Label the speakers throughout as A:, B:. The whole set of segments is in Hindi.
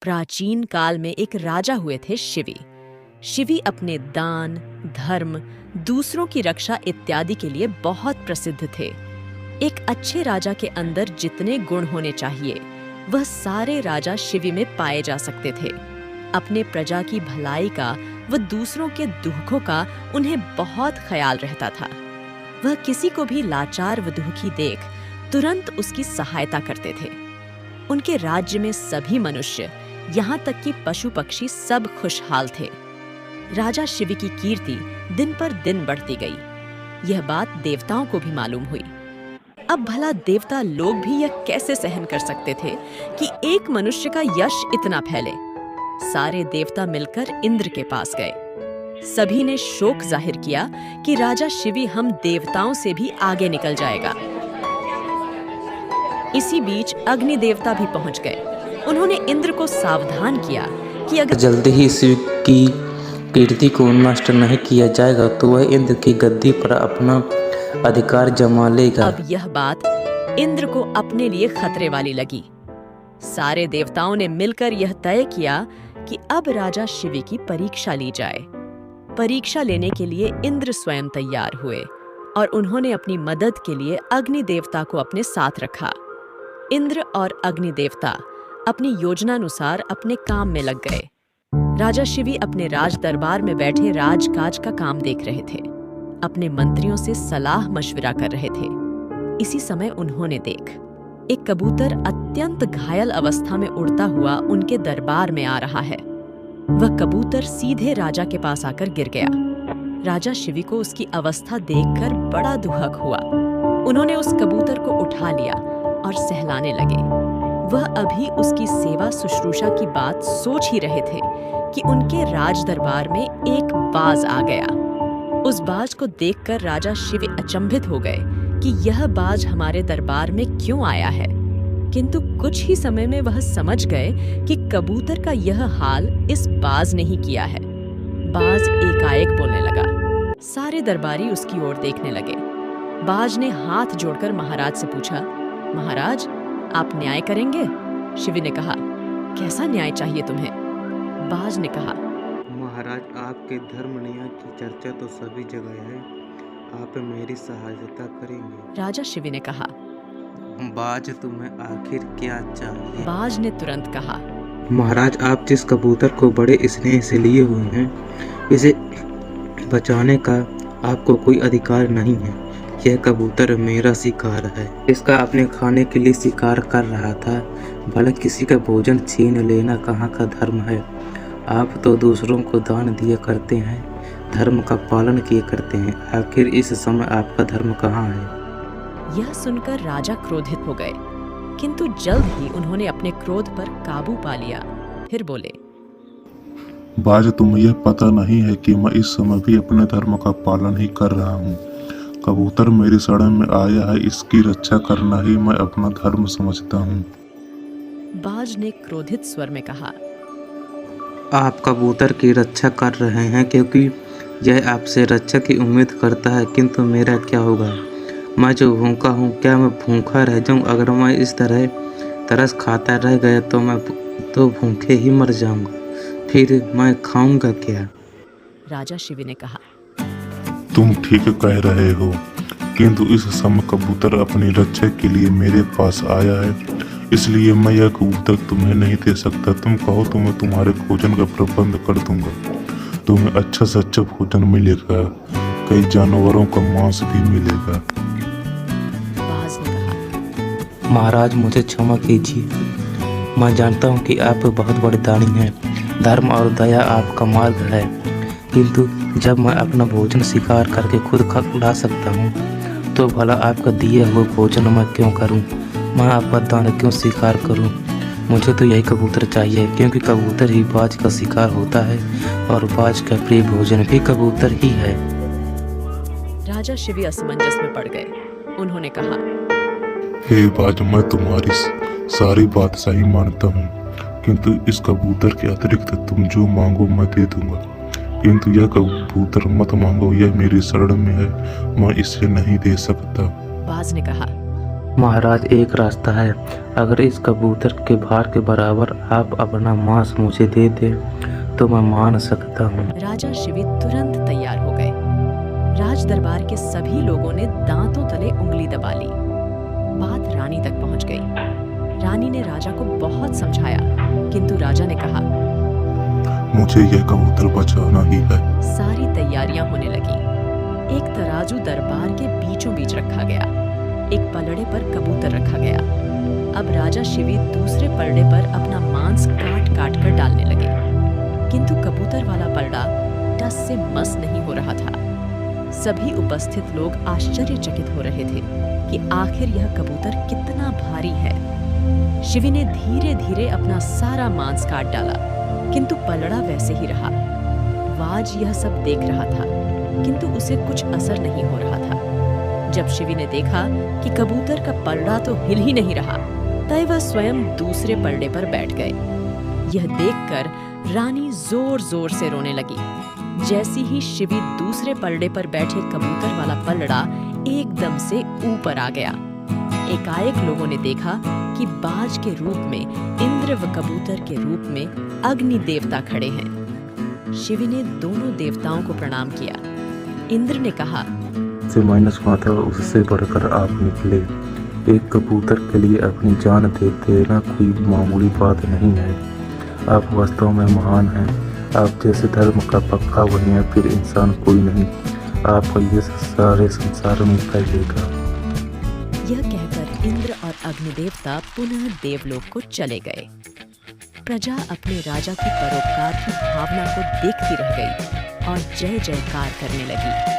A: प्राचीन काल में एक राजा हुए थे शिवी। शिवी अपने दान, धर्म, दूसरों की रक्षा इत्यादि के लिए बहुत प्रसिद्ध थे। एक अच्छे राजा के अंदर जितने गुण होने चाहिए वह सारे राजा शिवी में पाए जा सकते थे। अपने प्रजा की भलाई का व दूसरों के दुखों का उन्हें बहुत ख्याल रहता था। वह किसी को भी लाचार व दुखी देख तुरंत उसकी सहायता करते थे। उनके राज्य में सभी मनुष्य, यहाँ तक कि पशु पक्षी सब खुशहाल थे। राजा शिवी की कीर्ति दिन पर दिन बढ़ती गई। यह बात देवताओं को भी मालूम हुई। अब भला देवता लोग भी यह कैसे सहन कर सकते थे कि एक मनुष्य का यश इतना फैले। सारे देवता मिलकर इंद्र के पास गए। सभी ने शोक जाहिर किया कि राजा शिवी हम देवताओं से भी आगे निकल जाएगा। इसी बीच अग्नि देवता भी पहुंच गए। उन्होंने इंद्र को सावधान किया कि अगर
B: जल्दी ही शिव की कीर्ति को नष्ट नहीं किया जाएगा तो वह इंद्र की गद्दी पर अपना अधिकार जमा लेगा।
A: अब यह बात इंद्र को अपने लिए खतरे वाली लगी। सारे देवताओं ने मिलकर यह तय किया कि अब राजा शिवी की परीक्षा ली जाए। परीक्षा लेने के लिए इंद्र स्वयं तैयार हुए और उन्होंने अपनी मदद के लिए अग्नि देवता को अपने साथ रखा। इंद्र और अग्नि देवता अपनी योजनानुसार अपने काम में लग गए। राजा शिवी अपने राज दरबार में बैठे राजकाज का काम देख रहे थे। अपने मंत्रियों से सलाह मशविरा कर रहे थे। इसी समय उन्होंने देख एक कबूतर अत्यंत घायल अवस्था में उड़ता हुआ उनके दरबार में आ रहा है। वह कबूतर सीधे राजा के पास आकर गिर गया। राजा शिवी को उसकी अवस्था देखकर बड़ा दुखक हुआ। उन्होंने उस कबूतर को उठा लिया और सहलाने लगे। वह अभी उसकी सेवा शुश्रूषा की बात सोच ही रहे थे कि उनके राज दरबार में एक बाज आ गया। उस बाज को देखकर राजा शिवी अचंभित हो गए कि यह बाज हमारे दरबार में क्यों आया है। किंतु कुछ ही समय में वह समझ गए कि कबूतर का यह हाल इस बाज ने ही किया है। बाज एकाएक बोलने लगा। सारे दरबारी उसकी ओर देखने लगे। बाज ने हाथ जोड़कर महाराज से पूछा, महाराज, आप न्याय करेंगे? शिवी ने कहा, कैसा न्याय चाहिए तुम्हें? बाज ने कहा,
C: महाराज, आपके धर्म न्याय की चर्चा तो सभी जगह है, आप मेरी सहायता करेंगे?
A: राजा शिवी ने कहा,
C: बाज, तुम्हें आखिर क्या चाहिए?
A: बाज ने तुरंत कहा,
C: महाराज, आप जिस कबूतर को बड़े स्नेह से लिए हुए हैं, इसे बचाने का आपको कोई अधिकार नहीं है। यह कबूतर मेरा शिकार है। इसका अपने खाने के लिए शिकार कर रहा था। भले किसी का भोजन छीन लेना कहाँ का धर्म है। आप तो दूसरों को दान दिया करते हैं, धर्म का पालन किए करते हैं। आखिर इस समय आपका धर्म कहाँ है?
A: यह सुनकर राजा क्रोधित हो गए, किंतु जल्द ही उन्होंने अपने क्रोध पर काबू पा लिया। फिर बोले,
D: बाज, तुम्हें यह पता नहीं है कि मैं इस समय भी अपने धर्म का पालन ही कर रहा हूँ। कबूतर मेरी शरण में आया है, इसकी रक्षा करना ही मैं अपना धर्म समझता हूँ।
A: बाज ने क्रोधित स्वर में कहा,
C: आप कबूतर की रक्षा कर रहे हैं क्योंकि यह आपसे रक्षा की उम्मीद करता है, किंतु मेरा क्या होगा? मैं जो भूखा हूँ, क्या मैं भूखा रह जाऊँ? अगर मैं इस तरह तरस खाता रह गया तो मैं तो भूखे ही मर जाऊंगा। फिर मैं खाऊंगा क्या?
A: राजा शिवी ने कहा,
D: तुम ठीक कह रहे हो, किंतु इस समय कबूतर अपनी रक्षा के लिए मेरे पास आया है, इसलिए मैं यह कबूतर तुम्हें नहीं दे सकता। तुम कहो तो मैं तुम्हारे भोजन का प्रबंध कर दूंगा। तुम्हें अच्छा से अच्छा भोजन मिलेगा, कई जानवरों का मांस भी मिलेगा।
A: बाज ने कहा,
B: महाराज, मुझे क्षमा कीजिए। मैं जानता हूँ कि आप बहुत बड़े दानी हैं, धर्म और दया आपका मार्ग है, किंतु जब मैं अपना भोजन शिकार करके खुद खा सकता हूँ तो भला आपका दिया हुआ भोजन मैं क्यों करूँ? मैं आपका दान क्यों स्वीकार करूं? मुझे तो यही कबूतर चाहिए, क्योंकि कबूतर ही बाज का शिकार होता है और बाज का प्रिय भोजन भी कबूतर ही है।
A: राजा शिवी असमंजस में पड़ गए। उन्होंने कहा,
D: हे बाज, मैं तुम्हारी सारी बात सही मानता हूँ, किंतु इस कबूतर के अतिरिक्त तुम जो मांगो मैं दे दूंगा। किंतु यह कबूतर मत मांगो, यह मेरी शरण में है, मैं इसे नहीं दे सकता।
A: बाज ने कहा,
B: महाराज, एक रास्ता है। अगर इस कबूतर के भार के बराबर आप अपना मांस मुझे दे दे तो मैं मान सकता हूँ।
A: राजा शिवी तुरंत तैयार हो गए। राज दरबार के सभी लोगों ने दांतों तले उंगली दबा ली। बात रानी तक पहुंच गई। रानी ने राजा को बहुत समझाया, किंतु राजा ने कहा,
D: मुझे यह कबूतर बचाना ही है।
A: सारी तैयारियां होने लगी। एक तराजू दरबार के बीचों बीच रखा गया। एक पलड़े पर कबूतर रखा गया। अब राजा शिवी दूसरे पलड़े पर अपना मांस काट काट कर डालने लगे, किंतु कबूतर वाला पलड़ा टस से मस नहीं हो रहा था। सभी उपस्थित लोग आश्चर्यचकित हो रहे थे कि आखिर यह कबूतर कितना भारी है। शिवी ने धीरे धीरे अपना सारा मांस काट डाला, किंतु पलड़ा वैसे ही रहा। वाज यह सब देख रहा था, किंतु उसे कुछ असर नहीं हो रहा था। जब शिवी ने देखा कि कबूतर का पलड़ा तो हिल ही नहीं रहा, तब वह स्वयं दूसरे पलड़े पर बैठ गए। यह देखकर रानी जोर जोर से रोने लगी। जैसी ही शिवी दूसरे पलड़े पर बैठे कबूतर वाला पलड़ा एकदम से ऊपर आ गया। एकाएक लोगों ने देखा कि बाज के रूप में इंद्र व कबूतर के रूप में अग्नि देवता खड़े हैं। शिवी ने दोनों देवताओं को प्रणाम किया। इंद्र ने कहा,
B: से माइनस हुआ था उससे बढ़कर आप निकले। एक कबूतर के लिए अपनी जान दे देना कोई मामूली बात नहीं है। आप वास्तव में महान हैं। आप जैसे धर्म का पक्का बनिया फिर इंसान कोई नहीं। आपका ये सारे संसार में फैलेगा।
A: यह कहकर इंद्र और अग्निदेवता पुनः देवलोक को चले गए। प्रजा अपने राजा की परोपकार की भावना को देखती रह गई और जय जयकार करने लगी।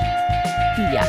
A: पिया।